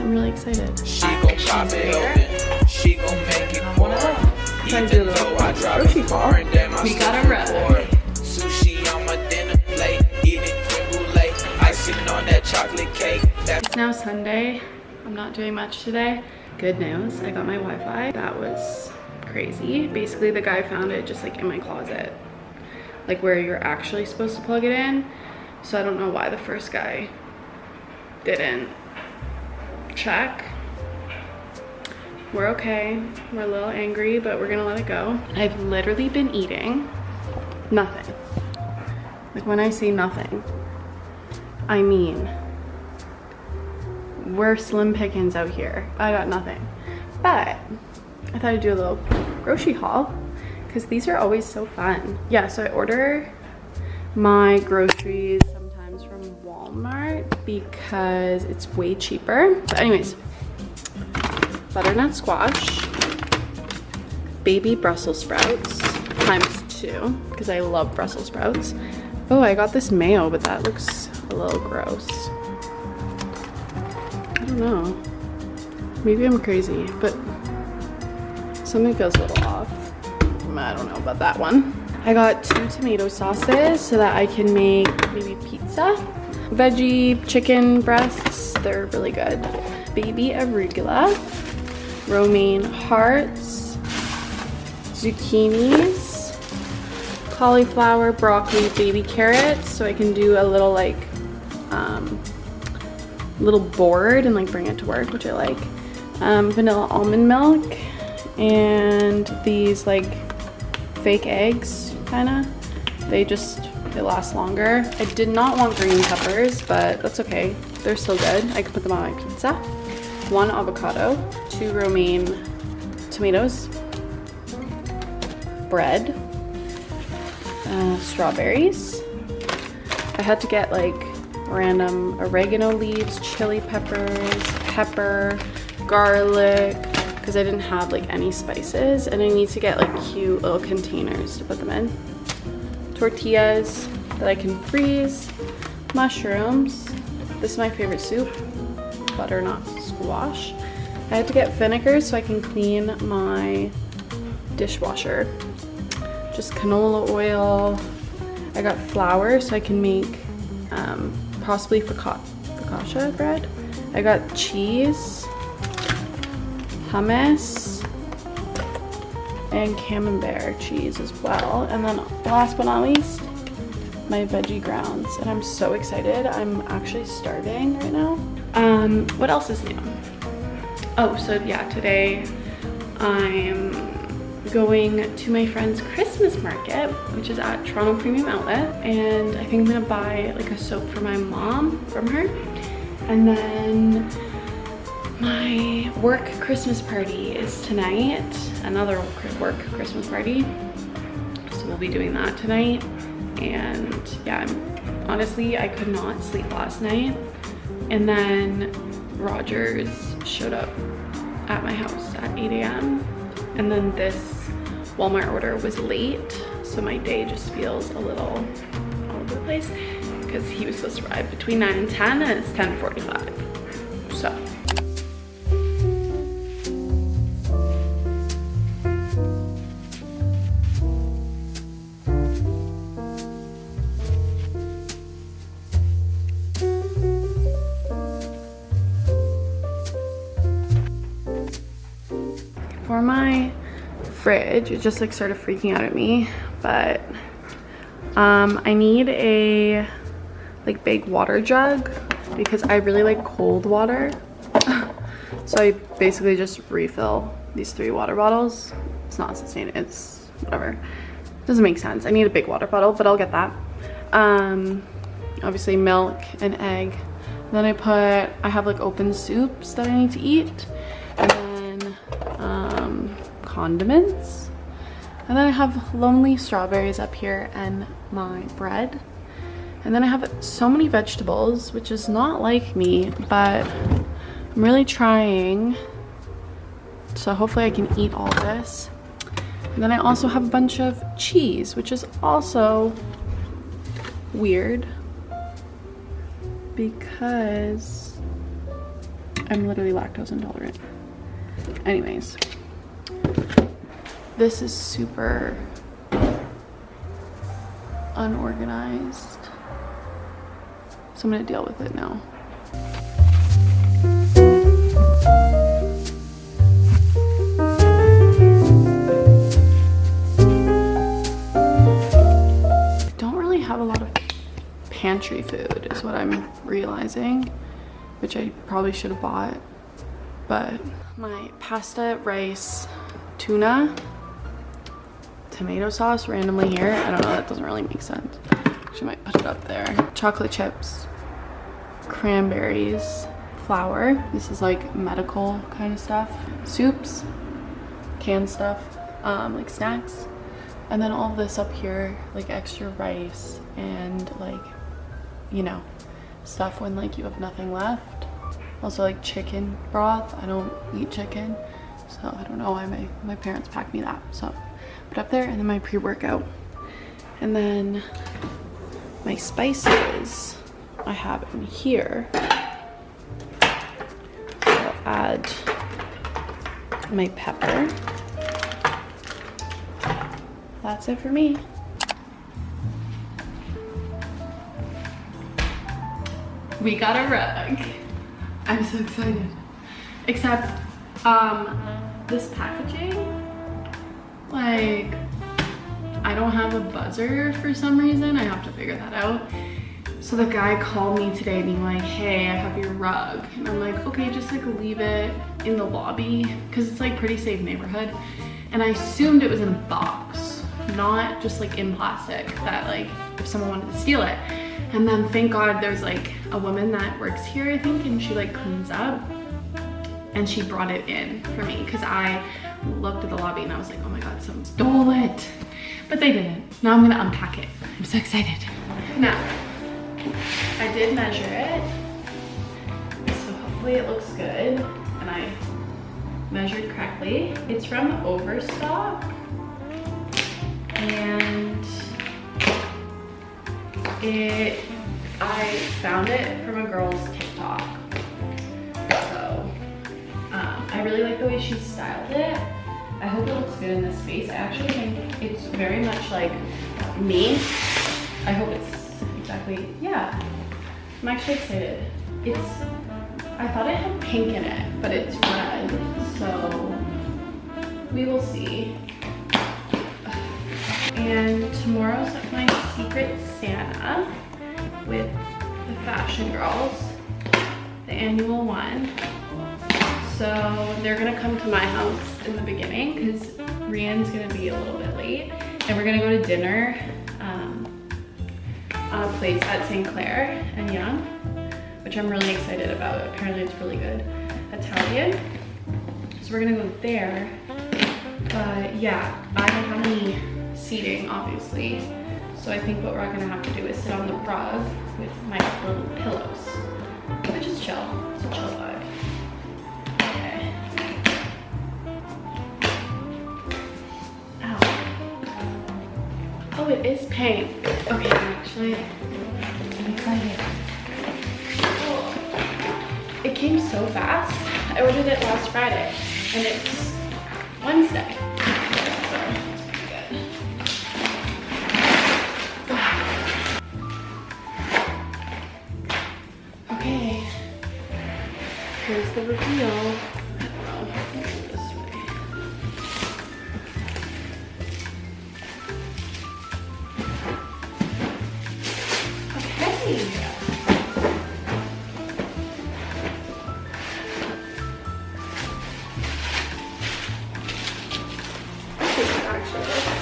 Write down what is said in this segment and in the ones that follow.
I'm really excited. She gon' pop it open. She gon' make it pour. Even though I drop it far and then my We got a rub. Sushi on my dinner plate. Eating creme brulee. Icing on that chocolate cake. It's now Sunday. I'm not doing much today. Good news, I got my Wi-Fi. That was crazy. Basically, the guy found it just like in my closet, like where you're actually supposed to plug it in. So I don't know why the first guy didn't check. We're okay. We're a little angry, but we're gonna let it go. I've literally been eating nothing. Like when I say nothing, I mean we're slim pickings out here. I got nothing, but I thought I'd do a little grocery haul because these are always so fun. Yeah, so I order my groceries sometimes from Walmart because it's way cheaper. But anyways, butternut squash, baby Brussels sprouts times 2 because I love Brussels sprouts. Oh, I got this mayo, but that looks a little gross. I don't know. Maybe I'm crazy, but something feels a little off. I don't know about that one. I got 2 tomato sauces so that I can make maybe pizza. Veggie chicken breasts, they're really good. Baby arugula, romaine hearts, zucchinis, cauliflower, broccoli, baby carrots, so I can do a little like little board and like bring it to work, which I like. Vanilla almond milk, and these like fake eggs, kinda. They last longer. I did not want green peppers, but that's okay. They're still good. I can put them on my pizza. 1 avocado, 2 romaine tomatoes, bread, strawberries. I had to get like random oregano leaves, chili peppers, pepper, garlic, because I didn't have like any spices, and I need to get like cute little containers to put them in. Tortillas that I can freeze, mushrooms. This is my favorite soup, butternut squash. I had to get vinegar so I can clean my dishwasher. Just canola oil. I got flour so I can make possibly focaccia bread. I got cheese, hummus, and camembert cheese as well. And then last but not least, my veggie grounds. And I'm so excited. I'm actually starving right now. What else is new? Oh, so yeah, today I'm going to my friend's Christmas market, which is at Toronto Premium Outlet, and I think I'm gonna buy like a soap for my mom from her. And then my work Christmas party is tonight, another work Christmas party, so we'll be doing that tonight. And yeah, honestly, I could not sleep last night, and then Rogers showed up at my house at 8 a.m. and then this Walmart order was late, so my day just feels a little all over the place because he was supposed to arrive between 9 and 10 and it's 10:45. So for my fridge, it just like started freaking out at me, but I need a like big water jug because I really like cold water. So I basically just refill these 3 water bottles. It's not sustainable, it's whatever. It doesn't make sense. I need a big water bottle, but I'll get that. Obviously milk and egg. Then I have like open soups that I need to eat, and then condiments, and then I have lonely strawberries up here and my bread, and then I have so many vegetables, which is not like me, but I'm really trying, so hopefully I can eat all this. And then I also have a bunch of cheese, which is also weird because I'm literally lactose intolerant. Anyways, this is super unorganized, so I'm gonna deal with it now. I don't really have a lot of pantry food is what I'm realizing, which I probably should have bought. But my pasta, rice, tuna, tomato sauce randomly here. I don't know, that doesn't really make sense. Actually, might put it up there. Chocolate chips, cranberries, flour. This is like medical kind of stuff. Soups, canned stuff, like snacks. And then all of this up here, like extra rice and like, you know, stuff when like you have nothing left. Also like chicken broth. I don't eat chicken, so I don't know why my parents packed me that. So put up there, and then my pre-workout, and then my spices I have in here. So I'll add my pepper. That's it for me. We got a rug. I'm so excited. Except, this packaging, like, I don't have a buzzer for some reason. I have to figure that out. So the guy called me today being like, hey, I have your rug. And I'm like, okay, just like leave it in the lobby, because it's like pretty safe neighborhood. And I assumed it was in a box, not just like in plastic, that like if someone wanted to steal it. And then thank God there's like a woman that works here, I think, and she like cleans up, and she brought it in for me, because I looked at the lobby and I was like, oh my God, someone stole it. But they didn't. Now I'm gonna unpack it. I'm so excited. Now, I did measure it, so hopefully it looks good, and I measured correctly. It's from Overstock, and I found it from a girl's TikTok. So I really like the way she styled it. I hope it looks good in this space. I actually think it's very much like me. I hope it's exactly, yeah. I'm actually excited. I thought it had pink in it, but it's red, so we will see. And tomorrow's my Secret Santa with the Fashion Girls, the annual one. So they're gonna come to my house in the beginning because Rian's gonna be a little bit late, and we're gonna go to dinner on a place at St. Clair and Young, which I'm really excited about. Apparently it's really good Italian. So we're gonna go there. But yeah, I don't have any seating, obviously. So I think what we're gonna have to do is sit on the rug with my little pillows, which is chill. It's a chill vibe. Okay. Ow. Oh, it is pink. Okay, actually, I'm excited. Oh. It came so fast. I ordered it last Friday, and it's Wednesday. Here's the reveal. I don't know, maybe this way. Okay. I think it actually looks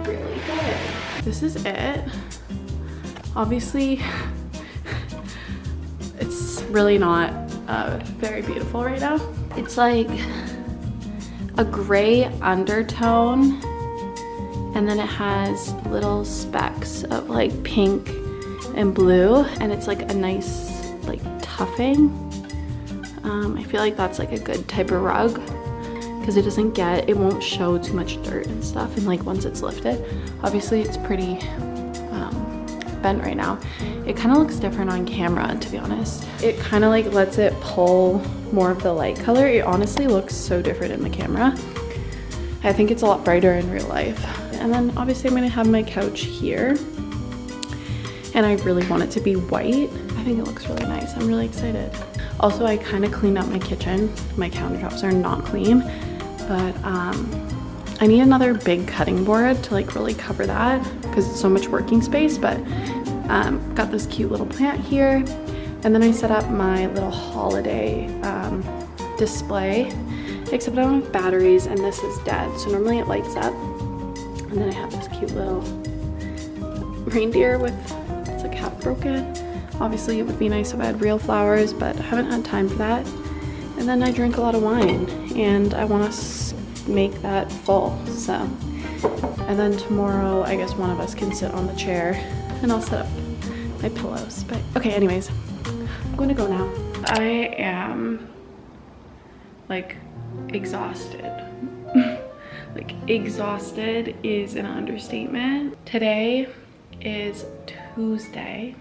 really good. This is it. Obviously, it's really not very beautiful right now. It's like a gray undertone, and then it has little specks of like pink and blue, and it's like a nice like tuffing. I feel like that's like a good type of rug because it won't show too much dirt and stuff, and like once it's lifted, obviously it's pretty bent right now. It kind of looks different on camera, to be honest. It kind of like lets it pull more of the light color. It honestly looks so different in the camera. I think it's a lot brighter in real life. And then obviously I'm gonna have my couch here. And I really want it to be white. I think it looks really nice. I'm really excited. Also, I kind of cleaned up my kitchen. My countertops are not clean, but I need another big cutting board to like really cover that because it's so much working space, but got this cute little plant here. And then I set up my little holiday display, except I don't have batteries and this is dead. So normally it lights up. And then I have this cute little reindeer with, it's like half broken. Obviously it would be nice if I had real flowers, but I haven't had time for that. And then I drink a lot of wine and I want to make that full, so. And then tomorrow, I guess one of us can sit on the chair and I'll set up my pillows. But okay, anyways, I'm going to go now. I am like exhausted. Like exhausted is an understatement. Today is Tuesday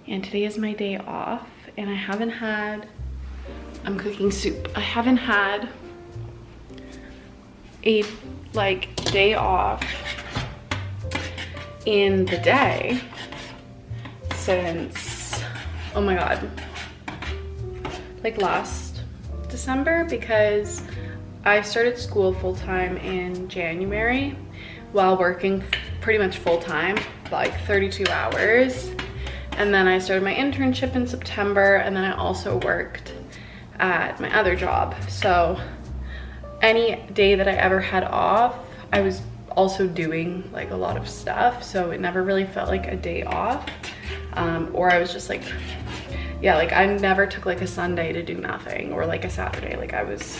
and today is my day off and I haven't had, I'm cooking soup. I haven't had a like day off in the day since, oh my God, like last December, because I started school full-time in January while working pretty much full-time, like 32 hours. And then I started my internship in September, and then I also worked at my other job. So any day that I ever had off, I was also doing like a lot of stuff. So it never really felt like a day off. Or I was just like, yeah, like I never took like a Sunday to do nothing or like a Saturday. Like I was,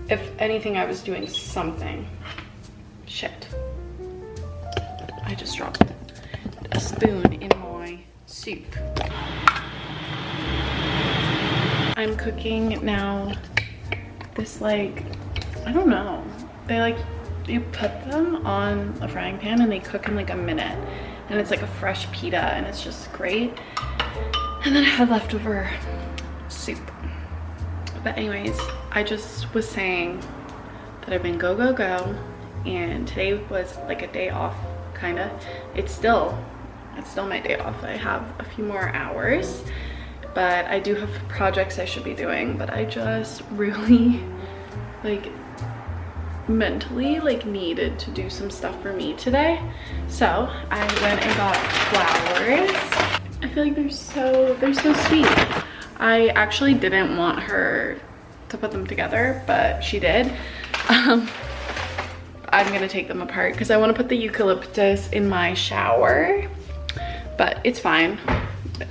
if anything, I was doing something. Shit. I just dropped a spoon in my soup. I'm cooking now this like, I don't know. They like, you put them on a frying pan and they cook in like a minute. And it's like a fresh pita and it's just great. And then I had leftover soup. But anyways, I just was saying that I've been go, go, go. And today was like a day off, kinda. It's still my day off. I have a few more hours, but I do have projects I should be doing, but I just really like mentally like needed to do some stuff for me today. So I went and got flowers. I feel like they're so sweet. I actually didn't want her to put them together, but she did. I'm gonna take them apart because I want to put the eucalyptus in my shower, but it's fine.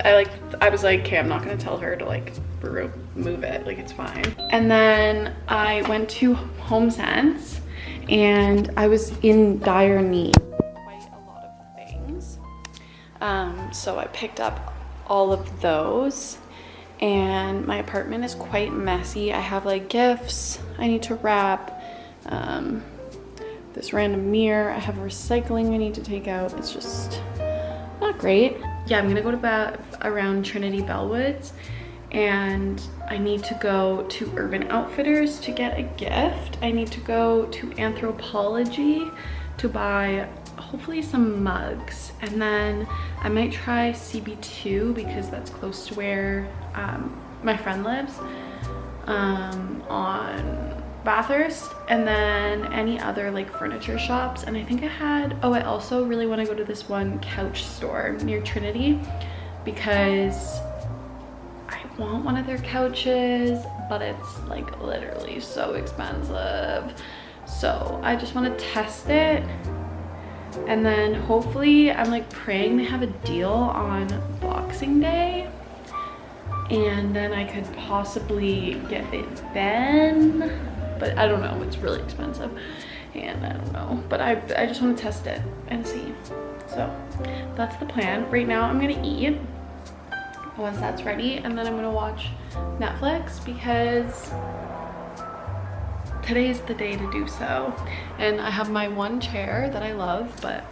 I was like, okay, I'm not gonna tell her to like remove it, like it's fine. And then I went to HomeSense and I was in dire need of quite a lot of things. So I picked up all of those and my apartment is quite messy. I have like gifts I need to wrap, this random mirror, I have recycling I need to take out. It's just not great. Yeah, I'm gonna go to around Trinity Bellwoods and I need to go to Urban Outfitters to get a gift. I need to go to Anthropology to buy hopefully some mugs, and then I might try CB2 because that's close to where my friend lives, on Bathurst, and then any other like furniture shops. And I think I also really want to go to this one couch store near Trinity because I want one of their couches, but it's like literally so expensive. So I just want to test it, and then hopefully I'm like praying they have a deal on Boxing Day, and then I could possibly get it then. But I don't know, it's really expensive and I don't know, but I just want to test it and see. So that's the plan. Right now I'm gonna eat once that's ready, and then I'm gonna watch Netflix because today's the day to do so. And I have my one chair that I love, but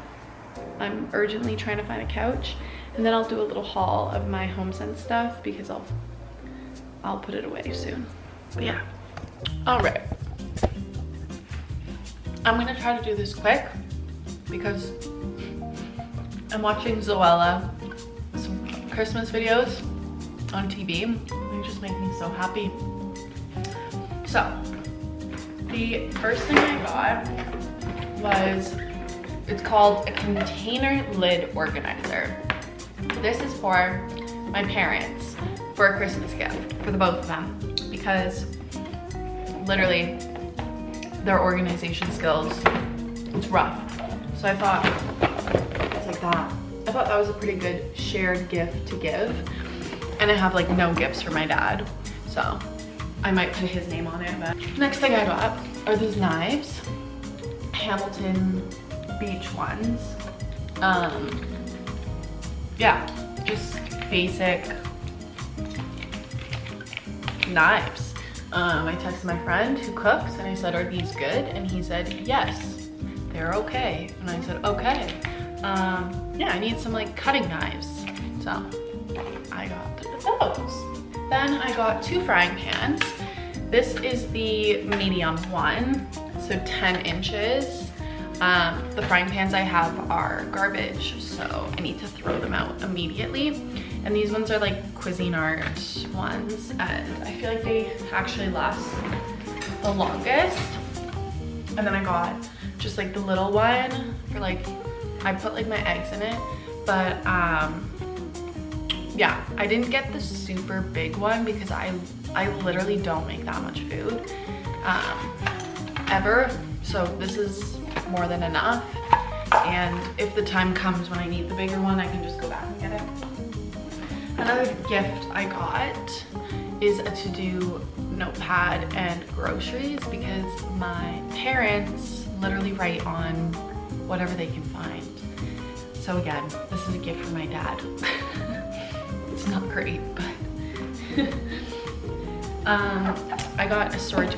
I'm urgently trying to find a couch, and then I'll do a little haul of my HomeSense stuff because I'll put it away soon. But yeah, all right. I'm gonna try to do this quick because I'm watching Zoella, some Christmas videos on TV. They just make me so happy. So, the first thing I got was, it's called a container lid organizer. This is for my parents for a Christmas gift for the both of them because literally their organization skills, it's rough. So I thought, it's like that. I thought that was a pretty good shared gift to give. And I have like no gifts for my dad. So I might put his name on it. But next thing I got are these knives. Hamilton Beach ones. Yeah, just basic knives. I texted my friend who cooks and I said, are these good? And he said, yes, they're okay. And I said, okay. Yeah, I need some like cutting knives. So I got those. Then I got 2 frying pans. This is the medium one, so 10 inches. The frying pans I have are garbage, so I need to throw them out immediately. And these ones are like Cuisinart ones, and I feel like they actually last the longest. And then I got just like the little one for like, I put like my eggs in it, but yeah, I didn't get the super big one because I literally don't make that much food ever. So this is more than enough. And if the time comes when I need the bigger one, I can just go back and get it. Another gift I got is a to-do notepad and groceries because my parents literally write on whatever they can find. So again, this is a gift for my dad. It's not great, but I got a storage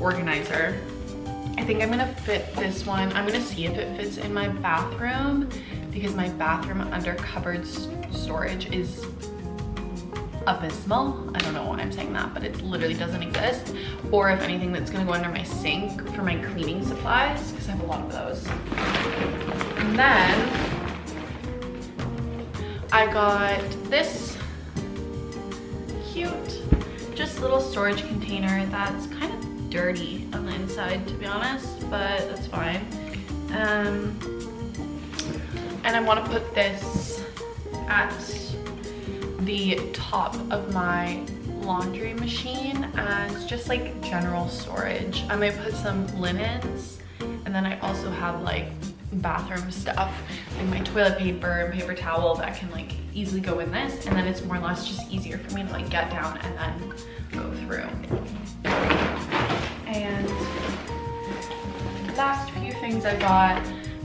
organizer. I think I'm gonna fit this one. I'm gonna see if it fits in my bathroom because my bathroom under cupboard storage is abysmal. I don't know why I'm saying that, but it literally doesn't exist. Or if anything, that's gonna go under my sink for my cleaning supplies because I have a lot of those. And then I got this cute, just little storage container that's kind of dirty on the inside, to be honest, but that's fine. And I want to put this at the top of my laundry machine as just like general storage. I might put some linens, and then I also have like bathroom stuff, like my toilet paper and paper towel that can like easily go in this, and then it's more or less just easier for me to like get down and then go through. And last few things I got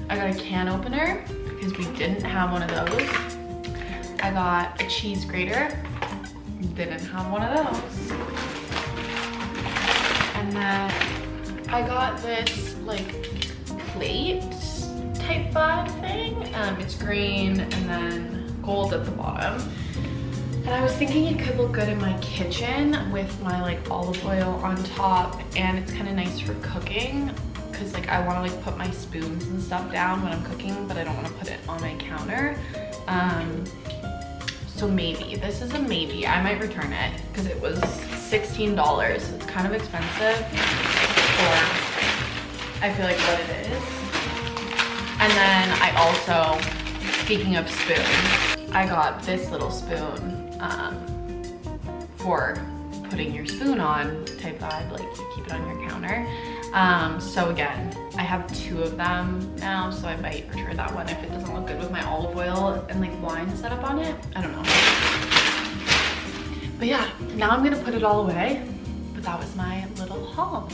a can opener because we didn't have one of those. I got a cheese grater, didn't have one of those. And then I got this like plate type vibe thing. It's green and then gold at the bottom. And I was thinking it could look good in my kitchen with my like olive oil on top, and it's kind of nice for cooking because like I want to like put my spoons and stuff down when I'm cooking, but I don't want to put it on my counter. So maybe, this is a maybe. I might return it because it was $16. It's kind of expensive for, I feel like, what it is. And then I also, speaking of spoons, I got this little spoon for putting your spoon on type vibe, like you keep it on your counter. So again, I have 2 of them now, so I might return that one if it doesn't look good with my olive oil and like wine set up on it. I don't know. But yeah, now I'm gonna put it all away. But that was my little haul.